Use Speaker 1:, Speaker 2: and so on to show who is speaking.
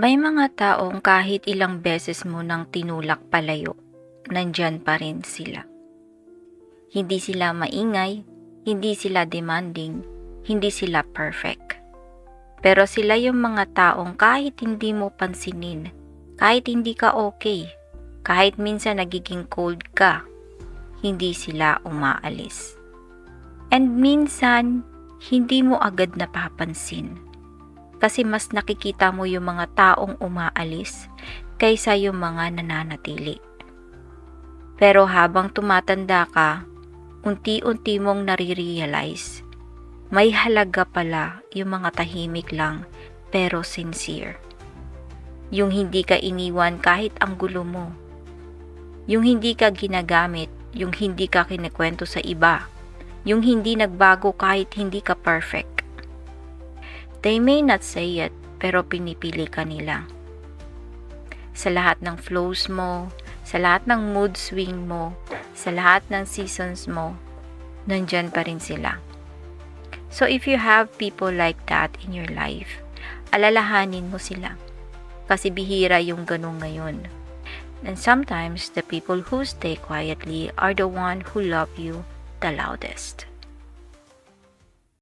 Speaker 1: May mga taong kahit ilang beses mo nang tinulak palayo, nandyan pa rin sila. Hindi sila maingay, hindi sila demanding, hindi sila perfect. Pero sila yung mga taong kahit hindi mo pansinin, kahit hindi ka okay, kahit minsan nagiging cold ka, hindi sila umaalis. And minsan, hindi mo agad napapansin. Kasi mas nakikita mo yung mga taong umaalis kaysa yung mga nananatili. Pero habang tumatanda ka, unti-unti mong nare-realize, may halaga pala yung mga tahimik lang pero sincere. Yung hindi ka iniwan kahit ang gulo mo. Yung hindi ka ginagamit, yung hindi ka kinikwento sa iba. Yung hindi nagbago kahit hindi ka perfect. They may not say it, pero pinipili ka nila. Sa lahat ng flows mo, sa lahat ng mood swing mo, sa lahat ng seasons mo, nandyan pa rin sila. So if you have people like that in your life, alalahanin mo sila. Kasi bihira yung ganun ngayon. And sometimes the people who stay quietly are the one who love you the loudest.